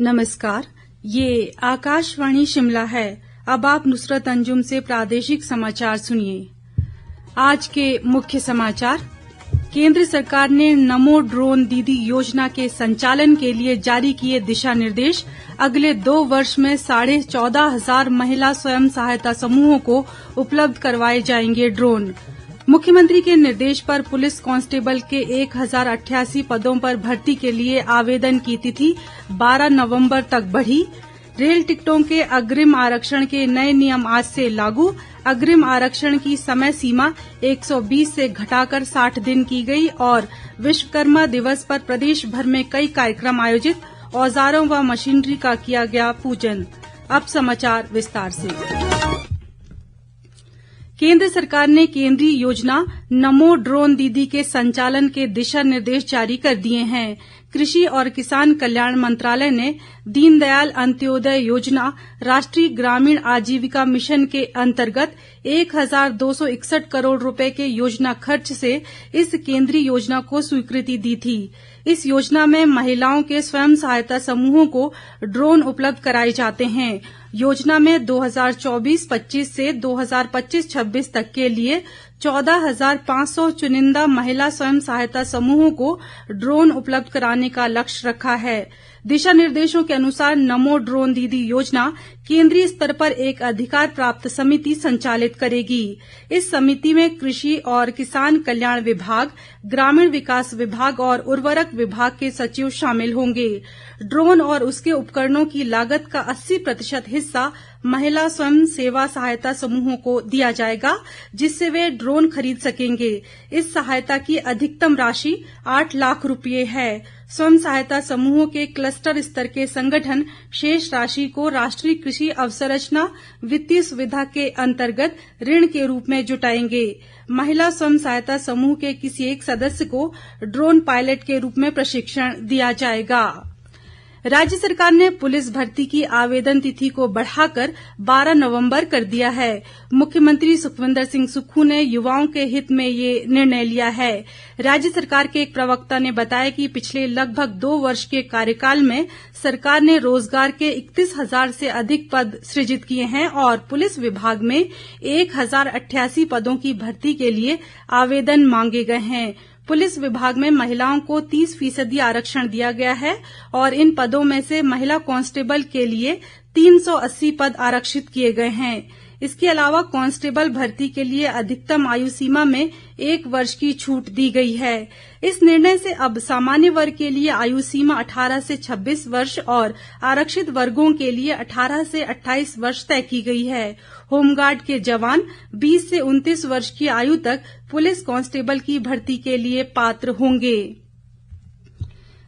नमस्कार, ये आकाशवाणी शिमला है। अब आप नुसरत अंजुम से प्रादेशिक समाचार सुनिए। आज के मुख्य समाचार। केंद्र सरकार ने नमो ड्रोन दीदी योजना के संचालन के लिए जारी किए दिशा निर्देश। अगले 2 वर्ष में 14,500 महिला स्वयं सहायता समूहों को उपलब्ध करवाए जाएंगे ड्रोन। मुख्यमंत्री के निर्देश पर पुलिस कांस्टेबल के 1088 पदों पर भर्ती के लिए आवेदन की तिथि 12 नवंबर तक बढ़ी। रेल टिकटों के अग्रिम आरक्षण के नए नियम आज से लागू। अग्रिम आरक्षण की समय सीमा 120 से घटाकर 60 दिन की गई। और विश्वकर्मा दिवस पर प्रदेश भर में कई कार्यक्रम आयोजित। औजारों व मशीनरी का किया गया पूजन। अब समाचार विस्तार से। केंद्र सरकार ने केंद्रीय योजना नमो ड्रोन दीदी के संचालन के दिशा निर्देश जारी कर दिए हैं। कृषि और किसान कल्याण मंत्रालय ने दीनदयाल अंत्योदय योजना राष्ट्रीय ग्रामीण आजीविका मिशन के अंतर्गत 1,261 करोड़ रुपए के योजना खर्च से इस केंद्रीय योजना को स्वीकृति दी थी। इस योजना में महिलाओं के स्वयं सहायता समूहों को ड्रोन उपलब्ध कराए जाते हैं। योजना में 2024-25 से 2025-26 तक के लिए 14,500 चुनिंदा महिला स्वयं सहायता समूहों को ड्रोन उपलब्ध कराने का लक्ष्य रखा है। दिशा निर्देशों के अनुसार नमो ड्रोन दीदी योजना केंद्रीय स्तर पर एक अधिकार प्राप्त समिति संचालित करेगी। इस समिति में कृषि और किसान कल्याण विभाग, ग्रामीण विकास विभाग और उर्वरक विभाग के सचिव शामिल होंगे। ड्रोन और उसके उपकरणों की लागत का 80% हिस्सा महिला स्वयं सेवा सहायता समूहों को दिया जाएगा, जिससे वे ड्रोन खरीद सकेंगे। इस सहायता की अधिकतम राशि 8 लाख रुपये है। स्वयं सहायता समूहों के क्लस्टर स्तर के संगठन शेष राशि को राष्ट्रीय कृषि अवसंरचना वित्तीय सुविधा के अंतर्गत ऋण के रूप में जुटाएंगे। महिला स्वयं सहायता समूह के किसी एक सदस्य को ड्रोन पायलट के रूप में प्रशिक्षण दिया जाएगा। राज्य सरकार ने पुलिस भर्ती की आवेदन तिथि को बढ़ाकर 12 नवंबर कर दिया है। मुख्यमंत्री सुखविंदर सिंह सुक्खू ने युवाओं के हित में ये निर्णय लिया है। राज्य सरकार के एक प्रवक्ता ने बताया कि पिछले लगभग 2 वर्ष के कार्यकाल में सरकार ने रोजगार के 31,000 से अधिक पद सृजित किए हैं और पुलिस विभाग में 1,088 पदों की भर्ती के लिए आवेदन मांगे गए हैं। पुलिस विभाग में महिलाओं को 30% आरक्षण दिया गया है और इन पदों में से महिला कांस्टेबल के लिए 380 पद आरक्षित किए गए हैं। इसके अलावा कांस्टेबल भर्ती के लिए अधिकतम आयु सीमा में 1 वर्ष की छूट दी गई है। इस निर्णय से अब सामान्य वर्ग के लिए आयु सीमा 18 से 26 वर्ष और आरक्षित वर्गों के लिए 18 से 28 वर्ष तय की गई है। होमगार्ड के जवान 20 से 29 वर्ष की आयु तक पुलिस कांस्टेबल की भर्ती के लिए पात्र होंगे।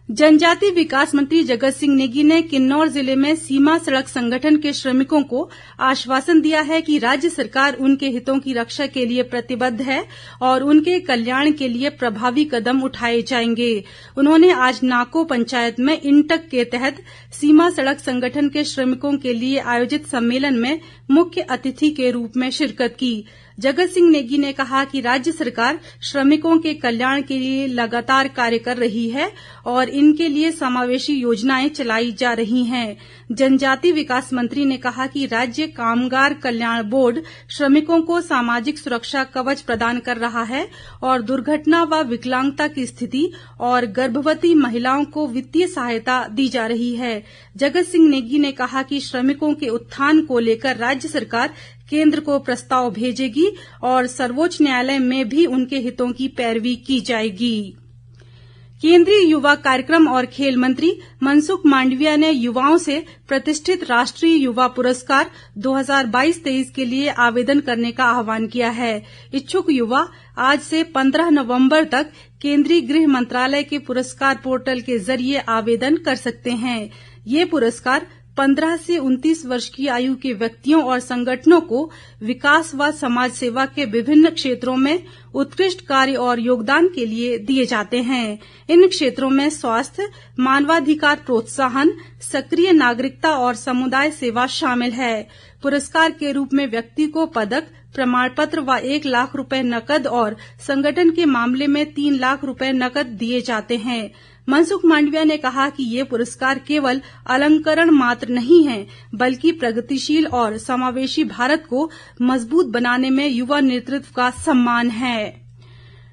जनजातीय विकास मंत्री जगत सिंह नेगी ने किन्नौर जिले में सीमा सड़क संगठन के श्रमिकों को आश्वासन दिया है कि राज्य सरकार उनके हितों की रक्षा के लिए प्रतिबद्ध है और उनके कल्याण के लिए प्रभावी कदम उठाए जाएंगे। उन्होंने आज नाको पंचायत में इंटक के तहत सीमा सड़क संगठन के श्रमिकों के लिए आयोजित सम्मेलन में मुख्य अतिथि के रूप में शिरकत की। जगत सिंह नेगी ने कहा कि राज्य सरकार श्रमिकों के कल्याण के लिए लगातार कार्य कर रही है और इनके लिए समावेशी योजनाएं चलाई जा रही हैं। जनजातीय विकास मंत्री ने कहा कि राज्य कामगार कल्याण बोर्ड श्रमिकों को सामाजिक सुरक्षा कवच प्रदान कर रहा है और दुर्घटना व विकलांगता की स्थिति और गर्भवती महिलाओं को वित्तीय सहायता दी जा रही है। जगत सिंह नेगी ने कहा कि श्रमिकों के उत्थान को लेकर राज्य सरकार केंद्र को प्रस्ताव भेजेगी और सर्वोच्च न्यायालय में भी उनके हितों की पैरवी की जाएगी। केंद्रीय युवा कार्यक्रम और खेल मंत्री मनसुख मांडविया ने युवाओं से प्रतिष्ठित राष्ट्रीय युवा पुरस्कार 2022-23 के लिए आवेदन करने का आह्वान किया है। इच्छुक युवा आज से 15 नवंबर तक केंद्रीय गृह मंत्रालय के पुरस्कार पोर्टल के जरिए आवेदन कर सकते हैं। ये पुरस्कार 15 से 29 वर्ष की आयु के व्यक्तियों और संगठनों को विकास व समाज सेवा के विभिन्न क्षेत्रों में उत्कृष्ट कार्य और योगदान के लिए दिए जाते हैं। इन क्षेत्रों में स्वास्थ्य, मानवाधिकार प्रोत्साहन, सक्रिय नागरिकता और समुदाय सेवा शामिल है। पुरस्कार के रूप में व्यक्ति को पदक, प्रमाण पत्र व 1 लाख रुपए नकद और संगठन के मामले में 3 लाख रुपए नकद दिए जाते हैं। मनसुख मांडविया ने कहा कि ये पुरस्कार केवल अलंकरण मात्र नहीं है, बल्कि प्रगतिशील और समावेशी भारत को मजबूत बनाने में युवा नेतृत्व का सम्मान है।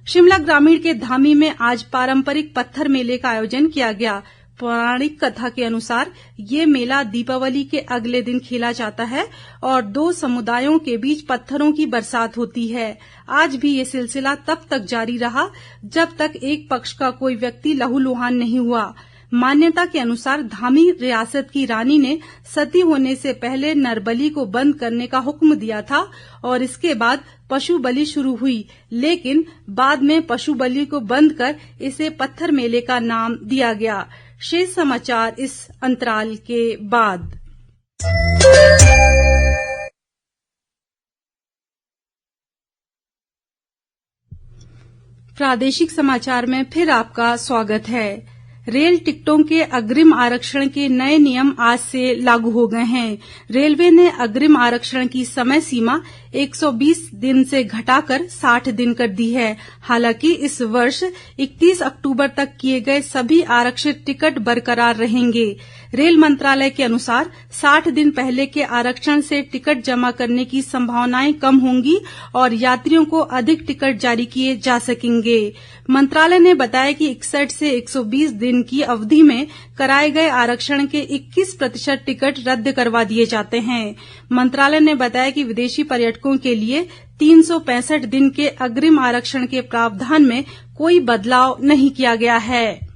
शिमला ग्रामीण के धामी में आज पारंपरिक पत्थर मेले का आयोजन किया गया। पौराणिक कथा के अनुसार ये मेला दीपावली के अगले दिन खेला जाता है और दो समुदायों के बीच पत्थरों की बरसात होती है। आज भी ये सिलसिला तब तक जारी रहा जब तक एक पक्ष का कोई व्यक्ति लहूलुहान नहीं हुआ। मान्यता के अनुसार धामी रियासत की रानी ने सती होने से पहले नरबलि को बंद करने का हुक्म दिया था और इसके बाद पशु बलि शुरू हुई, लेकिन बाद में पशु बलि को बंद कर इसे पत्थर मेले का नाम दिया गया। शेष समाचार इस अंतराल के बाद। प्रादेशिक समाचार में फिर आपका स्वागत है। रेल टिकटों के अग्रिम आरक्षण के नए नियम आज से लागू हो गए हैं। रेलवे ने अग्रिम आरक्षण की समय सीमा 120 दिन से घटाकर 60 दिन कर दी है। हालांकि इस वर्ष 31 अक्टूबर तक किए गए सभी आरक्षित टिकट बरकरार रहेंगे। रेल मंत्रालय के अनुसार 60 दिन पहले के आरक्षण से टिकट जमा करने की संभावनाएं कम होंगी और यात्रियों को अधिक टिकट जारी किए जा सकेंगे। मंत्रालय ने बताया कि 61 से 120 दिन की अवधि में कराए गए आरक्षण के 21% टिकट रद्द करवा दिए जाते हैं। मंत्रालय ने बताया कि विदेशी पर्यटकों के लिए 365 दिन के अग्रिम आरक्षण के प्रावधान में कोई बदलाव नहीं किया गया है।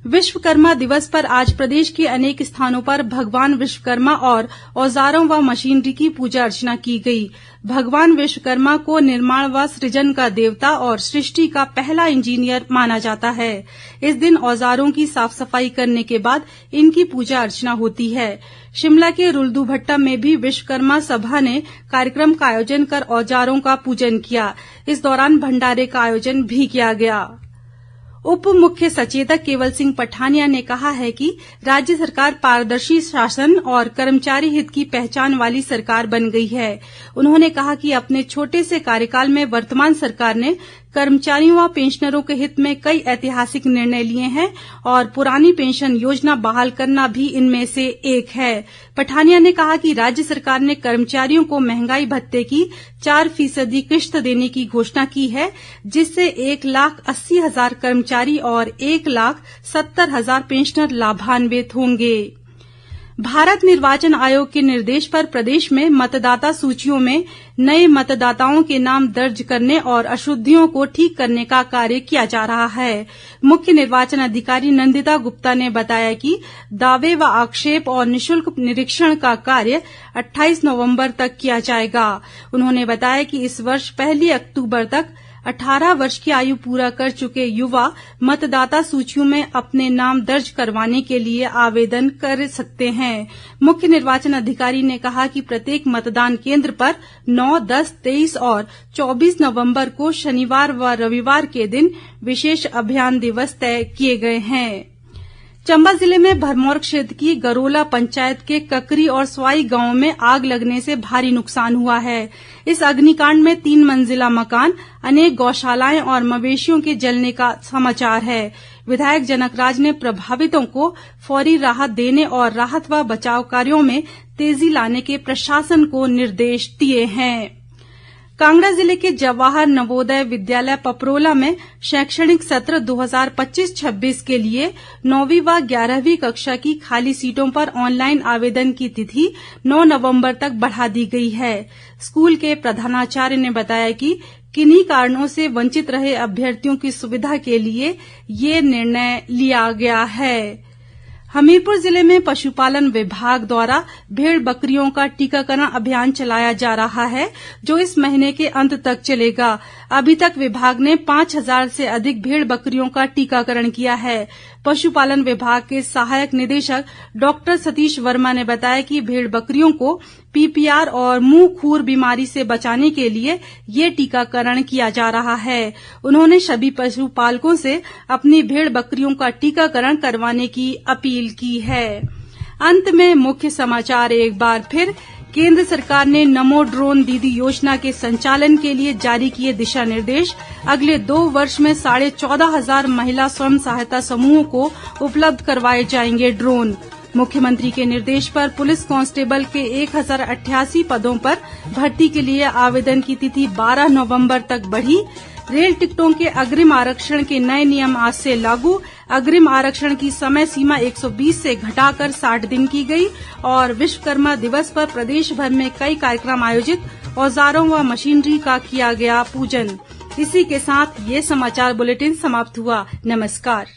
विश्वकर्मा दिवस पर आज प्रदेश के अनेक स्थानों पर भगवान विश्वकर्मा और औजारों व मशीनरी की पूजा अर्चना की गई। भगवान विश्वकर्मा को निर्माण व सृजन का देवता और सृष्टि का पहला इंजीनियर माना जाता है। इस दिन औजारों की साफ सफाई करने के बाद इनकी पूजा अर्चना होती है। शिमला के रुल्दू भट्टा में भी विश्वकर्मा सभा ने कार्यक्रम का आयोजन कर औजारों का पूजन किया। इस दौरान भंडारे का आयोजन भी किया गया। उप मुख्य सचेतक केवल सिंह पठानिया ने कहा है कि राज्य सरकार पारदर्शी शासन और कर्मचारी हित की पहचान वाली सरकार बन गई है। उन्होंने कहा कि अपने छोटे से कार्यकाल में वर्तमान सरकार ने कर्मचारियों व पेंशनरों के हित में कई ऐतिहासिक निर्णय लिए हैं और पुरानी पेंशन योजना बहाल करना भी इनमें से एक है। पठानिया ने कहा कि राज्य सरकार ने कर्मचारियों को महंगाई भत्ते की 4% किश्त देने की घोषणा की है, जिससे 1,80,000 कर्मचारी और 1,70,000 पेंशनर लाभान्वित होंगे। भारत निर्वाचन आयोग के निर्देश पर प्रदेश में मतदाता सूचियों में नए मतदाताओं के नाम दर्ज करने और अशुद्धियों को ठीक करने का कार्य किया जा रहा है। मुख्य निर्वाचन अधिकारी नंदिता गुप्ता ने बताया कि दावे व आक्षेप और निशुल्क निरीक्षण का कार्य 28 नवंबर तक किया जाएगा। उन्होंने बताया कि इस वर्ष 1 अक्टूबर तक 18 वर्ष की आयु पूरा कर चुके युवा मतदाता सूचियों में अपने नाम दर्ज करवाने के लिए आवेदन कर सकते हैं। मुख्य निर्वाचन अधिकारी ने कहा कि प्रत्येक मतदान केंद्र पर 9, 10, 23 और 24 नवंबर को शनिवार व रविवार के दिन विशेष अभियान दिवस तय किए गए हैं। चंबा जिले में भरमौर क्षेत्र की गरोला पंचायत के ककरी और स्वाई गांव में आग लगने से भारी नुकसान हुआ है। इस अग्निकांड में 3 मंजिला मकान, अनेक गौशालाएं और मवेशियों के जलने का समाचार है। विधायक जनकराज ने प्रभावितों को फौरी राहत देने और राहत व बचाव कार्यों में तेजी लाने के प्रशासन को निर्देश दिए हैं। कांगड़ा जिले के जवाहर नवोदय विद्यालय पपरोला में शैक्षणिक सत्र 2025-26 के लिए 9वीं व 11वीं कक्षा की खाली सीटों पर ऑनलाइन आवेदन की तिथि 9 नवंबर तक बढ़ा दी गई है। स्कूल के प्रधानाचार्य ने बताया कि किन्हीं कारणों से वंचित रहे अभ्यर्थियों की सुविधा के लिए ये निर्णय लिया गया है। हमीरपुर जिले में पशुपालन विभाग द्वारा भेड़ बकरियों का टीकाकरण अभियान चलाया जा रहा है, जो इस महीने के अंत तक चलेगा। अभी तक विभाग ने 5,000 से अधिक भेड़ बकरियों का टीकाकरण किया है। पशुपालन विभाग के सहायक निदेशक डॉक्टर सतीश वर्मा ने बताया कि भेड़ बकरियों को पीपीआर और मुंह खुर बीमारी से बचाने के लिए ये टीकाकरण किया जा रहा है। उन्होंने सभी पशुपालकों से अपनी भेड़ बकरियों का टीकाकरण करवाने की अपील की है। अंत में मुख्य समाचार एक बार फिर। केंद्र सरकार ने नमो ड्रोन दीदी योजना के संचालन के लिए जारी किए दिशा निर्देश। अगले 2 वर्ष में 14,500 महिला स्वयं सहायता समूहों को उपलब्ध करवाए जाएंगे ड्रोन। मुख्यमंत्री के निर्देश पर पुलिस कांस्टेबल के 1088 पदों पर भर्ती के लिए आवेदन की तिथि 12 नवंबर तक बढ़ी। रेल टिकटों के अग्रिम आरक्षण के नए नियम आज से लागू। अग्रिम आरक्षण की समय सीमा 120 से घटाकर 60 दिन की गई। और विश्वकर्मा दिवस पर प्रदेश भर में कई कार्यक्रम आयोजित, औजारों व मशीनरी का किया गया पूजन। इसी के साथ ये समाचार बुलेटिन समाप्त हुआ। नमस्कार।